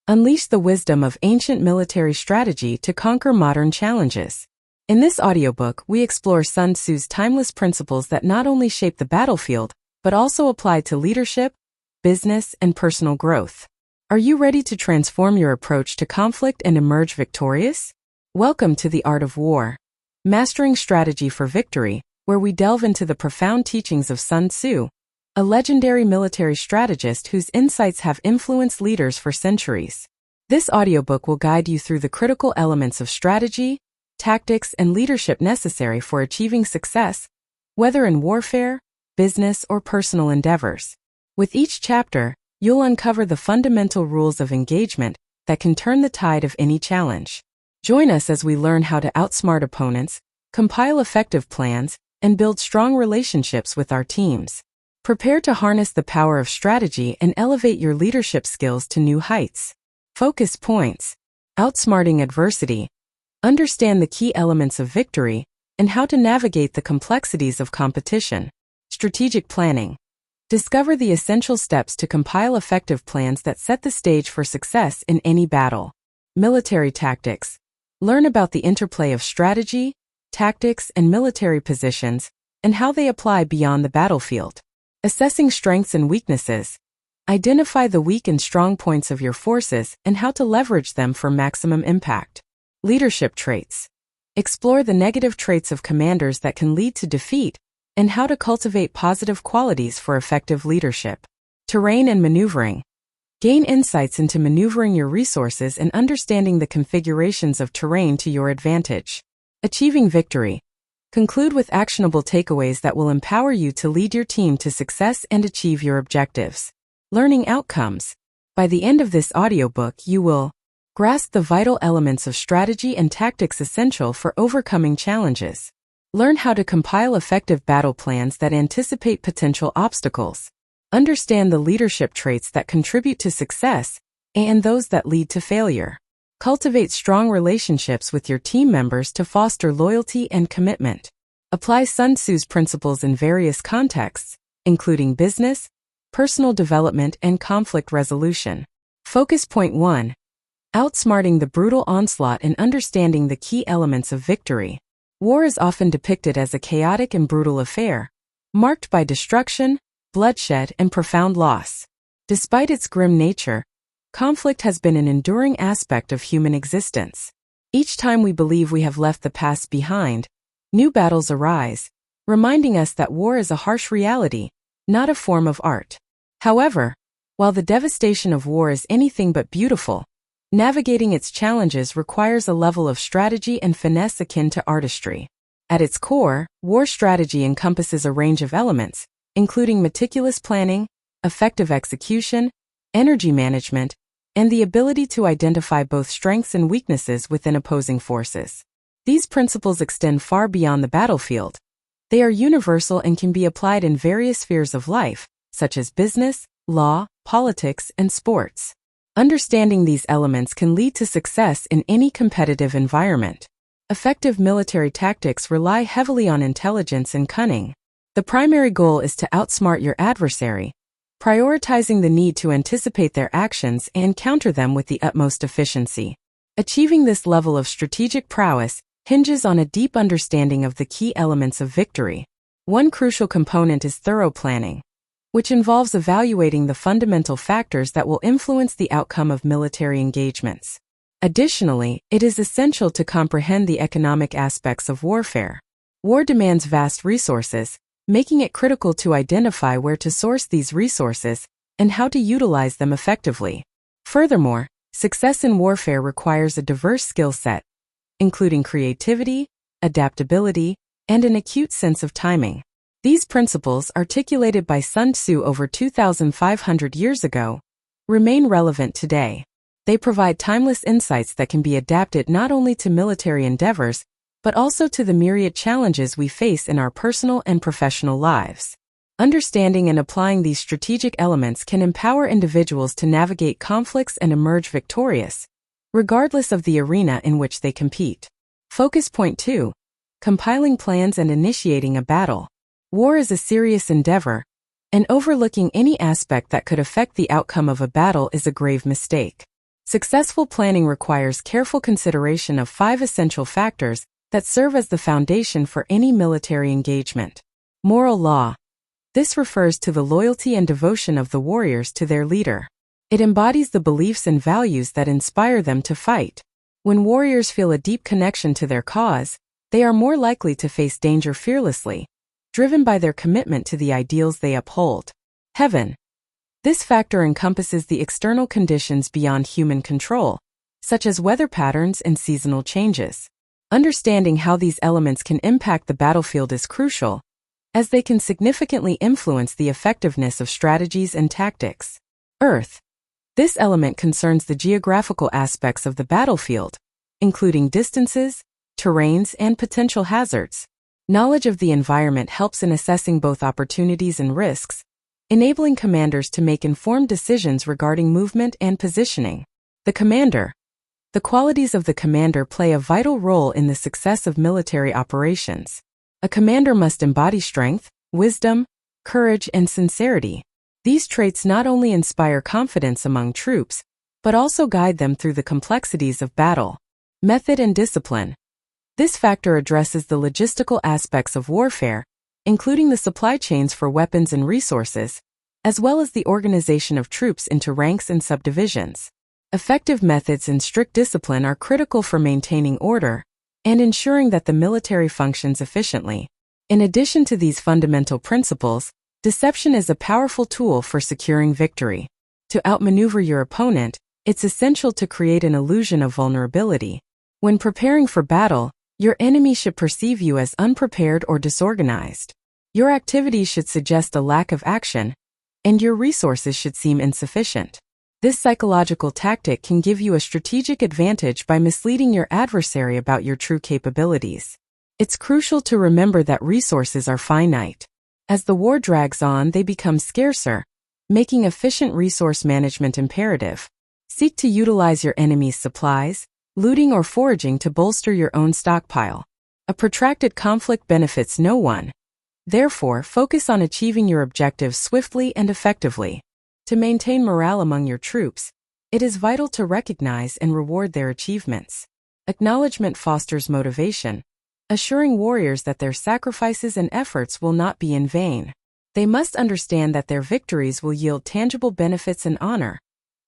Unleash the wisdom of ancient military strategy to conquer modern challenges. In this audiobook, we explore Sun Tzu's timeless principles that not only shape the battlefield, but also apply to leadership, business, and personal growth. Are you ready to transform your approach to conflict and emerge victorious? Welcome to The Art of War, Mastering Strategy for Victory, where we delve into the profound teachings of Sun Tzu, a legendary military strategist whose insights have influenced leaders for centuries. This audiobook will guide you through the critical elements of strategy, tactics, and leadership necessary for achieving success, whether in warfare, business, or personal endeavors. With each chapter, you'll uncover the fundamental rules of engagement that can turn the tide of any challenge. Join us as we learn how to outsmart opponents, compile effective plans, and build strong relationships with our teams. Prepare to harness the power of strategy and elevate your leadership skills to new heights. Focus points: outsmarting adversity, understand the key elements of victory, and how to navigate the complexities of competition. Strategic planning: discover the essential steps to compile effective plans that set the stage for success in any battle. Military tactics: learn about the interplay of strategy, tactics, and military positions, and how they apply beyond the battlefield. Assessing strengths and weaknesses: identify the weak and strong points of your forces and how to leverage them for maximum impact. Leadership traits: explore the negative traits of commanders that can lead to defeat and how to cultivate positive qualities for effective leadership. Terrain and maneuvering: gain insights into maneuvering your resources and understanding the configurations of terrain to your advantage. Achieving victory: conclude with actionable takeaways that will empower you to lead your team to success and achieve your objectives. Learning outcomes: by the end of this audiobook, you will grasp the vital elements of strategy and tactics essential for overcoming challenges. Learn how to compile effective battle plans that anticipate potential obstacles. Understand the leadership traits that contribute to success and those that lead to failure. Cultivate strong relationships with your team members to foster loyalty and commitment. Apply Sun Tzu's principles in various contexts, including business, personal development, and conflict resolution. Focus point 1: outsmarting the brutal onslaught and understanding the key elements of victory. War is often depicted as a chaotic and brutal affair, marked by destruction, bloodshed, and profound loss. Despite its grim nature, conflict has been an enduring aspect of human existence. Each time we believe we have left the past behind, new battles arise, reminding us that war is a harsh reality, not a form of art. However, while the devastation of war is anything but beautiful, navigating its challenges requires a level of strategy and finesse akin to artistry. At its core, war strategy encompasses a range of elements, including meticulous planning, effective execution, energy management, and the ability to identify both strengths and weaknesses within opposing forces. These principles extend far beyond the battlefield. They are universal and can be applied in various spheres of life, such as business, law, politics, and sports. Understanding these elements can lead to success in any competitive environment. Effective military tactics rely heavily on intelligence and cunning. The primary goal is to outsmart your adversary, prioritizing the need to anticipate their actions and counter them with the utmost efficiency. Achieving this level of strategic prowess hinges on a deep understanding of the key elements of victory. One crucial component is thorough planning, which involves evaluating the fundamental factors that will influence the outcome of military engagements. Additionally, it is essential to comprehend the economic aspects of warfare. War demands vast resources, making it critical to identify where to source these resources and how to utilize them effectively. Furthermore, success in warfare requires a diverse skill set, including creativity, adaptability, and an acute sense of timing. These principles, articulated by Sun Tzu over 2,500 years ago, remain relevant today. They provide timeless insights that can be adapted not only to military endeavors, but also to the myriad challenges we face in our personal and professional lives. Understanding and applying these strategic elements can empower individuals to navigate conflicts and emerge victorious, regardless of the arena in which they compete. Focus point 2: compiling plans and initiating a battle. War is a serious endeavor, and overlooking any aspect that could affect the outcome of a battle is a grave mistake. Successful planning requires careful consideration of 5 essential factors that serve as the foundation for any military engagement. Moral law. This refers to the loyalty and devotion of the warriors to their leader. It embodies the beliefs and values that inspire them to fight. When warriors feel a deep connection to their cause, they are more likely to face danger fearlessly, driven by their commitment to the ideals they uphold. Heaven. This factor encompasses the external conditions beyond human control, such as weather patterns and seasonal changes. Understanding how these elements can impact the battlefield is crucial, as they can significantly influence the effectiveness of strategies and tactics. Earth. This element concerns the geographical aspects of the battlefield, including distances, terrains, and potential hazards. Knowledge of the environment helps in assessing both opportunities and risks, enabling commanders to make informed decisions regarding movement and positioning. The commander. The qualities of the commander play a vital role in the success of military operations. A commander must embody strength, wisdom, courage, and sincerity. These traits not only inspire confidence among troops, but also guide them through the complexities of battle. Method and discipline. This factor addresses the logistical aspects of warfare, including the supply chains for weapons and resources, as well as the organization of troops into ranks and subdivisions. Effective methods and strict discipline are critical for maintaining order and ensuring that the military functions efficiently. In addition to these fundamental principles, deception is a powerful tool for securing victory. To outmaneuver your opponent, it's essential to create an illusion of vulnerability. When preparing for battle, your enemy should perceive you as unprepared or disorganized. Your activities should suggest a lack of action, and your resources should seem insufficient. This psychological tactic can give you a strategic advantage by misleading your adversary about your true capabilities. It's crucial to remember that resources are finite. As the war drags on, they become scarcer, making efficient resource management imperative. Seek to utilize your enemy's supplies, looting or foraging to bolster your own stockpile. A protracted conflict benefits no one. Therefore, focus on achieving your objectives swiftly and effectively. To maintain morale among your troops, it is vital to recognize and reward their achievements. Acknowledgement fosters motivation, assuring warriors that their sacrifices and efforts will not be in vain. They must understand that their victories will yield tangible benefits and honor,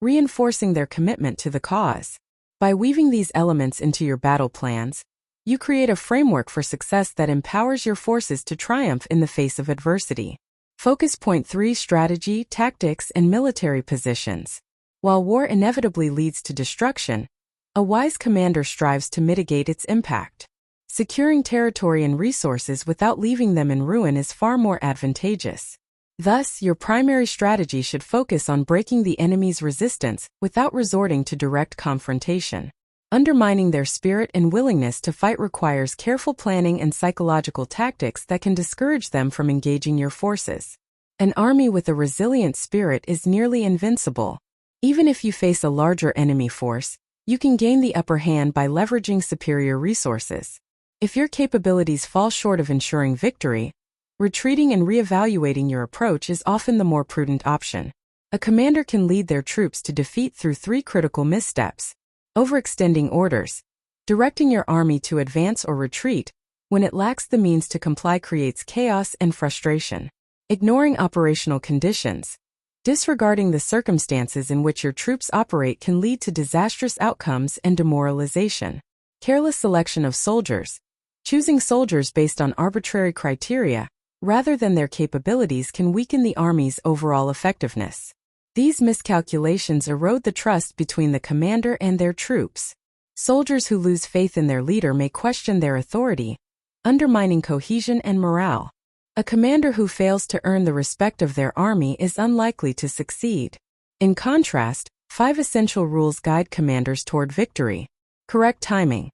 reinforcing their commitment to the cause. By weaving these elements into your battle plans, you create a framework for success that empowers your forces to triumph in the face of adversity. Focus point 3: Strategy, Tactics, and Military Positions. While war inevitably leads to destruction, a wise commander strives to mitigate its impact. Securing territory and resources without leaving them in ruin is far more advantageous. Thus, your primary strategy should focus on breaking the enemy's resistance without resorting to direct confrontation. Undermining their spirit and willingness to fight requires careful planning and psychological tactics that can discourage them from engaging your forces. An army with a resilient spirit is nearly invincible. Even if you face a larger enemy force, you can gain the upper hand by leveraging superior resources. If your capabilities fall short of ensuring victory, retreating and reevaluating your approach is often the more prudent option. A commander can lead their troops to defeat through 3 critical missteps: overextending orders. Directing your army to advance or retreat when it lacks the means to comply creates chaos and frustration. Ignoring operational conditions. Disregarding the circumstances in which your troops operate can lead to disastrous outcomes and demoralization. Careless selection of soldiers. Choosing soldiers based on arbitrary criteria, rather than their capabilities, can weaken the army's overall effectiveness. These miscalculations erode the trust between the commander and their troops. Soldiers who lose faith in their leader may question their authority, undermining cohesion and morale. A commander who fails to earn the respect of their army is unlikely to succeed. In contrast, 5 essential rules guide commanders toward victory. Correct timing.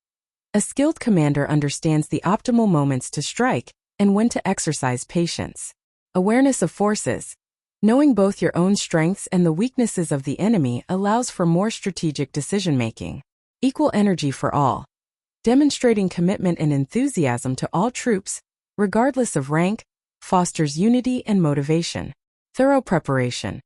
A skilled commander understands the optimal moments to strike and when to exercise patience. Awareness of forces. Knowing both your own strengths and the weaknesses of the enemy allows for more strategic decision-making. Equal energy for all. Demonstrating commitment and enthusiasm to all troops, regardless of rank, fosters unity and motivation. Thorough preparation.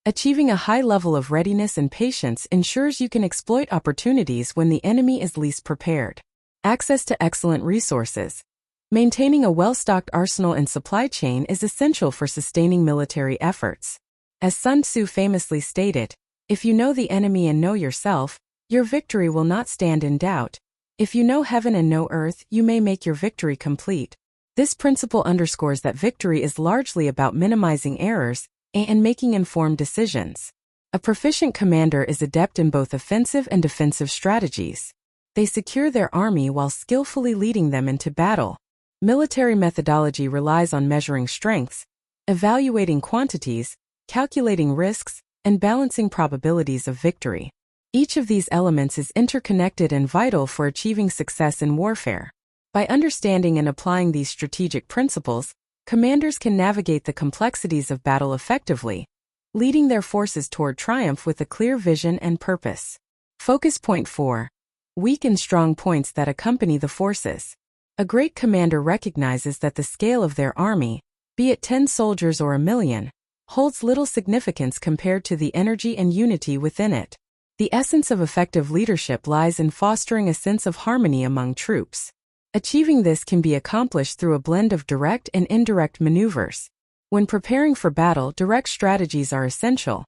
Achieving a high level of readiness and patience ensures you can exploit opportunities when the enemy is least prepared. Access to excellent resources. Maintaining a well-stocked arsenal and supply chain is essential for sustaining military efforts. As Sun Tzu famously stated, "If you know the enemy and know yourself, your victory will not stand in doubt. If you know heaven and know earth, you may make your victory complete." This principle underscores that victory is largely about minimizing errors and making informed decisions. A proficient commander is adept in both offensive and defensive strategies. They secure their army while skillfully leading them into battle. Military methodology relies on measuring strengths, evaluating quantities, calculating risks, and balancing probabilities of victory. Each of these elements is interconnected and vital for achieving success in warfare. By understanding and applying these strategic principles, commanders can navigate the complexities of battle effectively, leading their forces toward triumph with a clear vision and purpose. Focus point 4. Weak and strong points that accompany the forces. A great commander recognizes that the scale of their army, be it 10 soldiers or 1,000,000, holds little significance compared to the energy and unity within it. The essence of effective leadership lies in fostering a sense of harmony among troops. Achieving this can be accomplished through a blend of direct and indirect maneuvers. When preparing for battle, direct strategies are essential.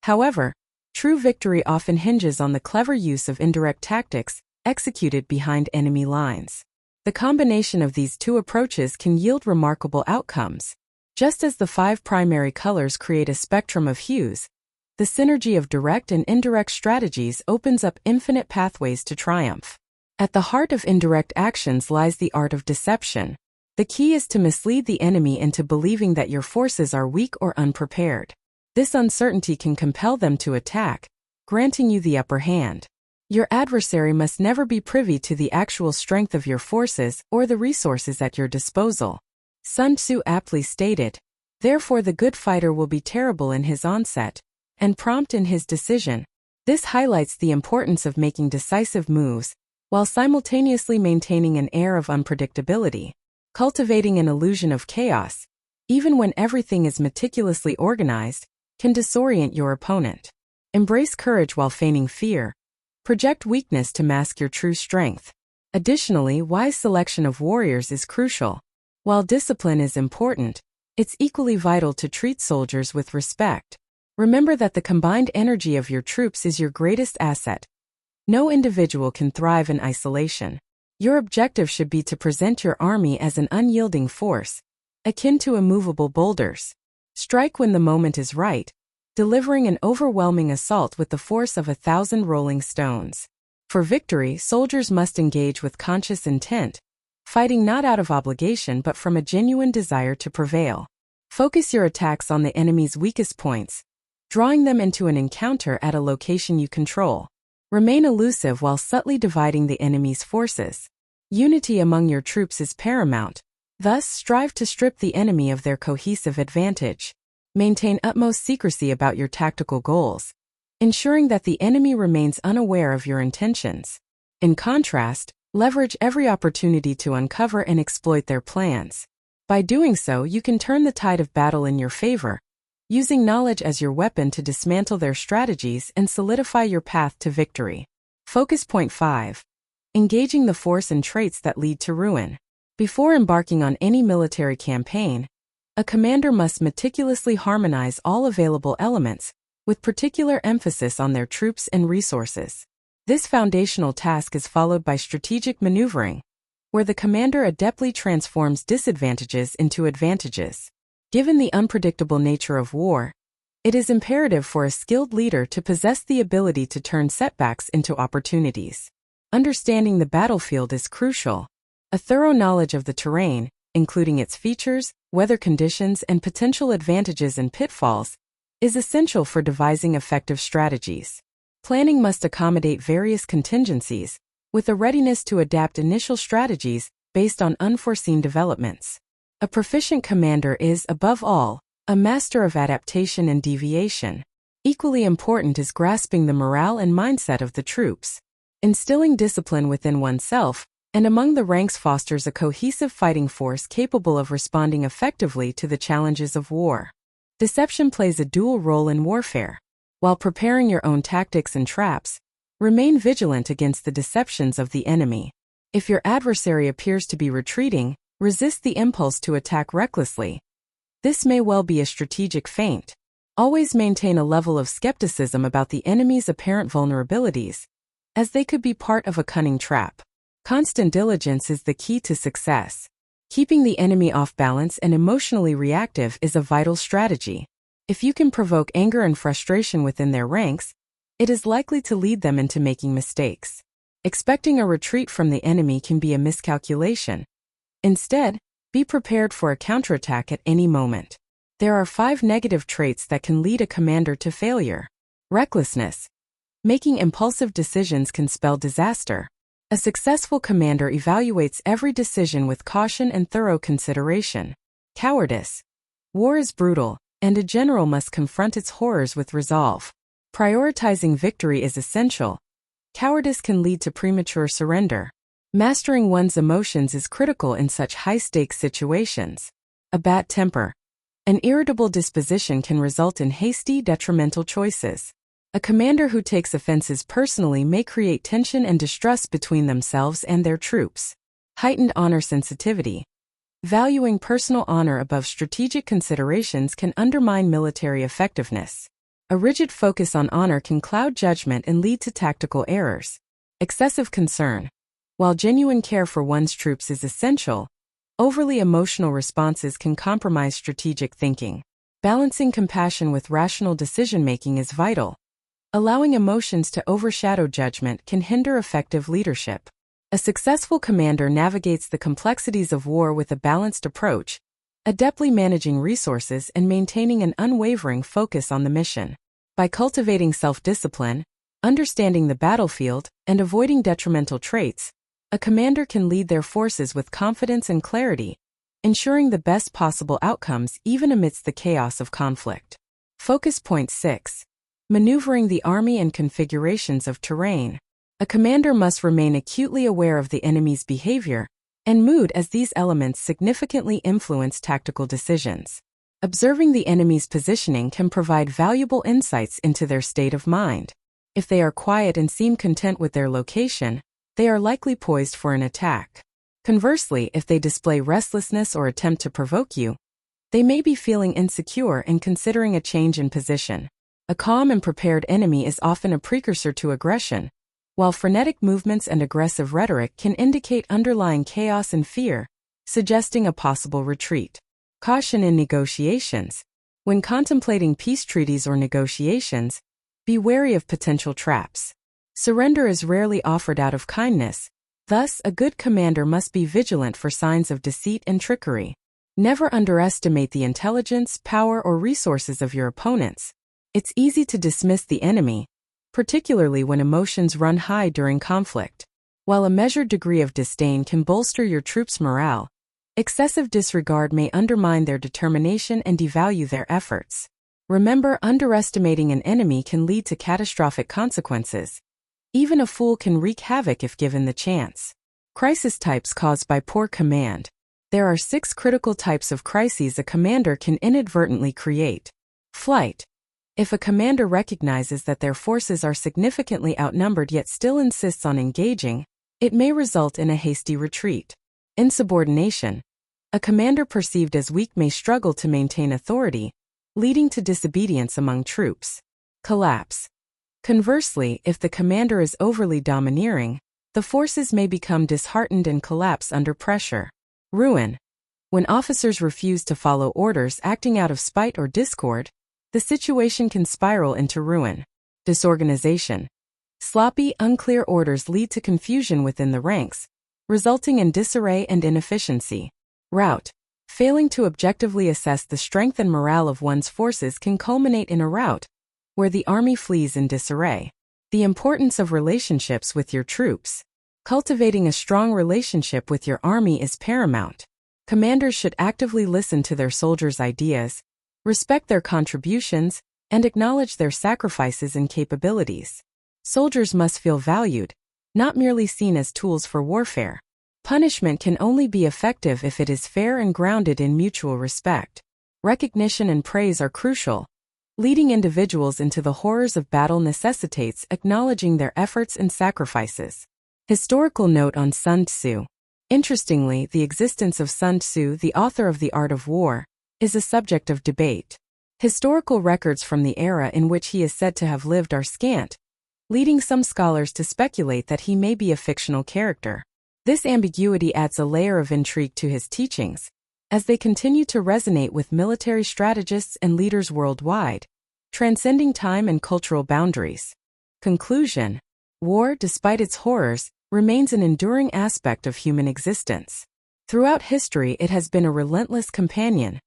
However, true victory often hinges on the clever use of indirect tactics executed behind enemy lines. The combination of these two approaches can yield remarkable outcomes. Just as the 5 primary colors create a spectrum of hues, the synergy of direct and indirect strategies opens up infinite pathways to triumph. At the heart of indirect actions lies the art of deception. The key is to mislead the enemy into believing that your forces are weak or unprepared. This uncertainty can compel them to attack, granting you the upper hand. Your adversary must never be privy to the actual strength of your forces or the resources at your disposal. Sun Tzu aptly stated, "Therefore the good fighter will be terrible in his onset, and prompt in his decision." This highlights the importance of making decisive moves, while simultaneously maintaining an air of unpredictability. Cultivating an illusion of chaos, even when everything is meticulously organized, can disorient your opponent. Embrace courage while feigning fear. Project weakness to mask your true strength. Additionally, wise selection of warriors is crucial. While discipline is important, it's equally vital to treat soldiers with respect. Remember that the combined energy of your troops is your greatest asset. No individual can thrive in isolation. Your objective should be to present your army as an unyielding force, akin to immovable boulders. Strike when the moment is right, delivering an overwhelming assault with the force of 1,000 rolling stones. For victory, soldiers must engage with conscious intent, fighting not out of obligation but from a genuine desire to prevail. Focus your attacks on the enemy's weakest points, drawing them into an encounter at a location you control. Remain elusive while subtly dividing the enemy's forces. Unity among your troops is paramount, thus strive to strip the enemy of their cohesive advantage. Maintain utmost secrecy about your tactical goals, ensuring that the enemy remains unaware of your intentions. In contrast, leverage every opportunity to uncover and exploit their plans. By doing so, you can turn the tide of battle in your favor, using knowledge as your weapon to dismantle their strategies and solidify your path to victory. Focus point 5. Engaging the force and traits that lead to ruin. Before embarking on any military campaign, a commander must meticulously harmonize all available elements, with particular emphasis on their troops and resources. This foundational task is followed by strategic maneuvering, where the commander adeptly transforms disadvantages into advantages. Given the unpredictable nature of war, it is imperative for a skilled leader to possess the ability to turn setbacks into opportunities. Understanding the battlefield is crucial. A thorough knowledge of the terrain, including its features, weather conditions, and potential advantages and pitfalls, is essential for devising effective strategies. Planning must accommodate various contingencies, with a readiness to adapt initial strategies based on unforeseen developments. A proficient commander is, above all, a master of adaptation and deviation. Equally important is grasping the morale and mindset of the troops. Instilling discipline within oneself and among the ranks fosters a cohesive fighting force capable of responding effectively to the challenges of war. Deception plays a dual role in warfare. While preparing your own tactics and traps, remain vigilant against the deceptions of the enemy. If your adversary appears to be retreating, resist the impulse to attack recklessly. This may well be a strategic feint. Always maintain a level of skepticism about the enemy's apparent vulnerabilities, as they could be part of a cunning trap. Constant diligence is the key to success. Keeping the enemy off balance and emotionally reactive is a vital strategy. If you can provoke anger and frustration within their ranks, it is likely to lead them into making mistakes. Expecting a retreat from the enemy can be a miscalculation. Instead, be prepared for a counterattack at any moment. There are 5 negative traits that can lead a commander to failure. Recklessness. Making impulsive decisions can spell disaster. A successful commander evaluates every decision with caution and thorough consideration. Cowardice. War is brutal, and a general must confront its horrors with resolve. Prioritizing victory is essential. Cowardice can lead to premature surrender. Mastering one's emotions is critical in such high-stakes situations. A bad temper. An irritable disposition can result in hasty, detrimental choices. A commander who takes offenses personally may create tension and distrust between themselves and their troops. Heightened honor sensitivity. Valuing personal honor above strategic considerations can undermine military effectiveness. A rigid focus on honor can cloud judgment and lead to tactical errors. Excessive concern. While genuine care for one's troops is essential, overly emotional responses can compromise strategic thinking. Balancing compassion with rational decision-making is vital. Allowing emotions to overshadow judgment can hinder effective leadership. A successful commander navigates the complexities of war with a balanced approach, adeptly managing resources and maintaining an unwavering focus on the mission. By cultivating self-discipline, understanding the battlefield, and avoiding detrimental traits, a commander can lead their forces with confidence and clarity, ensuring the best possible outcomes even amidst the chaos of conflict. Focus Point 6. Maneuvering the army and configurations of terrain. A commander must remain acutely aware of the enemy's behavior and mood, as these elements significantly influence tactical decisions. Observing the enemy's positioning can provide valuable insights into their state of mind. If they are quiet and seem content with their location, they are likely poised for an attack. Conversely, if they display restlessness or attempt to provoke you, they may be feeling insecure and considering a change in position. A calm and prepared enemy is often a precursor to aggression, while frenetic movements and aggressive rhetoric can indicate underlying chaos and fear, suggesting a possible retreat. Caution in negotiations. When contemplating peace treaties or negotiations, be wary of potential traps. Surrender is rarely offered out of kindness, thus a good commander must be vigilant for signs of deceit and trickery. Never underestimate the intelligence, power, or resources of your opponents. It's easy to dismiss the enemy, particularly when emotions run high during conflict. While a measured degree of disdain can bolster your troops' morale, excessive disregard may undermine their determination and devalue their efforts. Remember, underestimating an enemy can lead to catastrophic consequences. Even a fool can wreak havoc if given the chance. Crisis types caused by poor command. There are 6 critical types of crises a commander can inadvertently create. Flight. If a commander recognizes that their forces are significantly outnumbered yet still insists on engaging, it may result in a hasty retreat. Insubordination. A commander perceived as weak may struggle to maintain authority, leading to disobedience among troops. Collapse. Conversely, if the commander is overly domineering, the forces may become disheartened and collapse under pressure. Ruin. When officers refuse to follow orders, acting out of spite or discord, the situation can spiral into ruin. Disorganization. Sloppy, unclear orders lead to confusion within the ranks, resulting in disarray and inefficiency. Rout. Failing to objectively assess the strength and morale of one's forces can culminate in a rout, where the army flees in disarray. The importance of relationships with your troops. Cultivating a strong relationship with your army is paramount. Commanders should actively listen to their soldiers' ideas, respect their contributions, and acknowledge their sacrifices and capabilities. Soldiers must feel valued, not merely seen as tools for warfare. Punishment can only be effective if it is fair and grounded in mutual respect. Recognition and praise are crucial. Leading individuals into the horrors of battle necessitates acknowledging their efforts and sacrifices. Historical note on Sun Tzu. Interestingly, the existence of Sun Tzu, the author of The Art of War, is a subject of debate. Historical records from the era in which he is said to have lived are scant, leading some scholars to speculate that he may be a fictional character. This ambiguity adds a layer of intrigue to his teachings, as they continue to resonate with military strategists and leaders worldwide, transcending time and cultural boundaries. Conclusion: war, despite its horrors, remains an enduring aspect of human existence. Throughout history, it has been a relentless companion,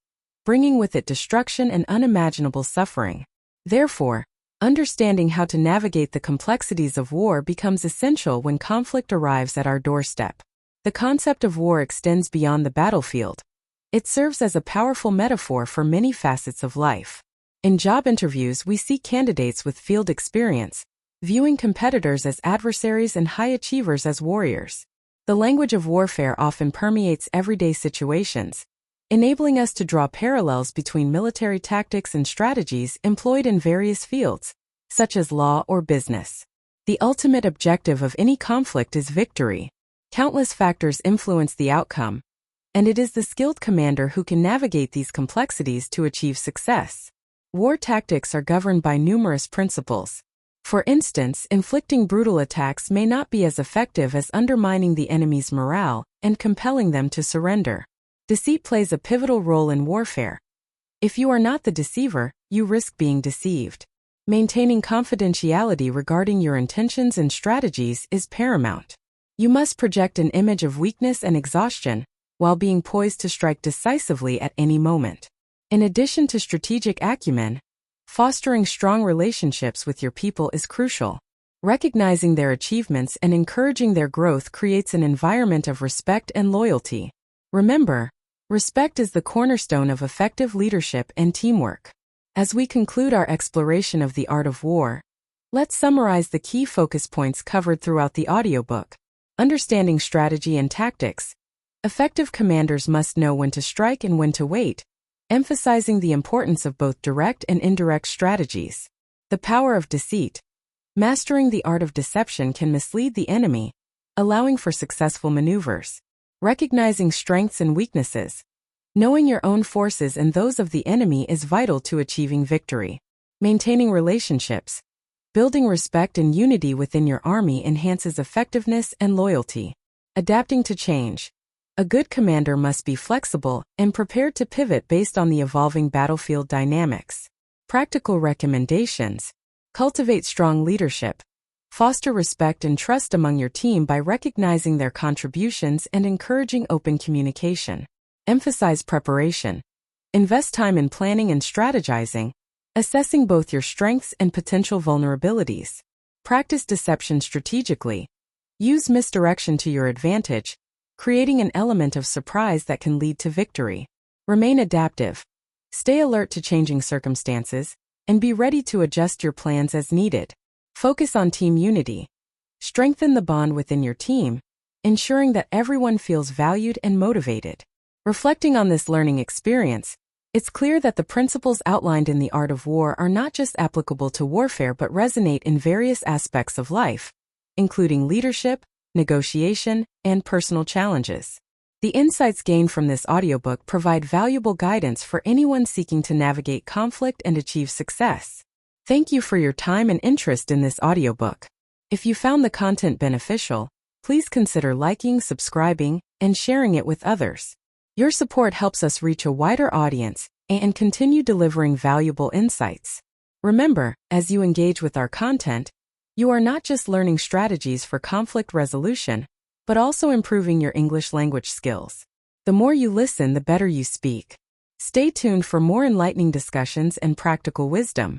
bringing with it destruction and unimaginable suffering. Therefore, understanding how to navigate the complexities of war becomes essential when conflict arrives at our doorstep. The concept of war extends beyond the battlefield. It serves as a powerful metaphor for many facets of life. In job interviews, we see candidates with field experience, viewing competitors as adversaries and high achievers as warriors. The language of warfare often permeates everyday situations, enabling us to draw parallels between military tactics and strategies employed in various fields, such as law or business. The ultimate objective of any conflict is victory. Countless factors influence the outcome, and it is the skilled commander who can navigate these complexities to achieve success. War tactics are governed by numerous principles. For instance, inflicting brutal attacks may not be as effective as undermining the enemy's morale and compelling them to surrender. Deceit plays a pivotal role in warfare. If you are not the deceiver, you risk being deceived. Maintaining confidentiality regarding your intentions and strategies is paramount. You must project an image of weakness and exhaustion, while being poised to strike decisively at any moment. In addition to strategic acumen, fostering strong relationships with your people is crucial. Recognizing their achievements and encouraging their growth creates an environment of respect and loyalty. Remember, respect is the cornerstone of effective leadership and teamwork. As we conclude our exploration of the art of war, let's summarize the key focus points covered throughout the audiobook. Understanding strategy and tactics. Effective commanders must know when to strike and when to wait, emphasizing the importance of both direct and indirect strategies. The power of deceit. Mastering the art of deception can mislead the enemy, allowing for successful maneuvers. Recognizing strengths and weaknesses. Knowing your own forces and those of the enemy is vital to achieving victory. Maintaining relationships. Building respect and unity within your army enhances effectiveness and loyalty. Adapting to change. A good commander must be flexible and prepared to pivot based on the evolving battlefield dynamics. Practical recommendations. Cultivate strong leadership. Foster respect and trust among your team by recognizing their contributions and encouraging open communication. Emphasize preparation. Invest time in planning and strategizing, assessing both your strengths and potential vulnerabilities. Practice deception strategically. Use misdirection to your advantage, creating an element of surprise that can lead to victory. Remain adaptive. Stay alert to changing circumstances, and be ready to adjust your plans as needed. Focus on team unity. Strengthen the bond within your team, ensuring that everyone feels valued and motivated. Reflecting on this learning experience, it's clear that the principles outlined in The Art of War are not just applicable to warfare but resonate in various aspects of life, including leadership, negotiation, and personal challenges. The insights gained from this audiobook provide valuable guidance for anyone seeking to navigate conflict and achieve success. Thank you for your time and interest in this audiobook. If you found the content beneficial, please consider liking, subscribing, and sharing it with others. Your support helps us reach a wider audience and continue delivering valuable insights. Remember, as you engage with our content, you are not just learning strategies for conflict resolution, but also improving your English language skills. The more you listen, the better you speak. Stay tuned for more enlightening discussions and practical wisdom.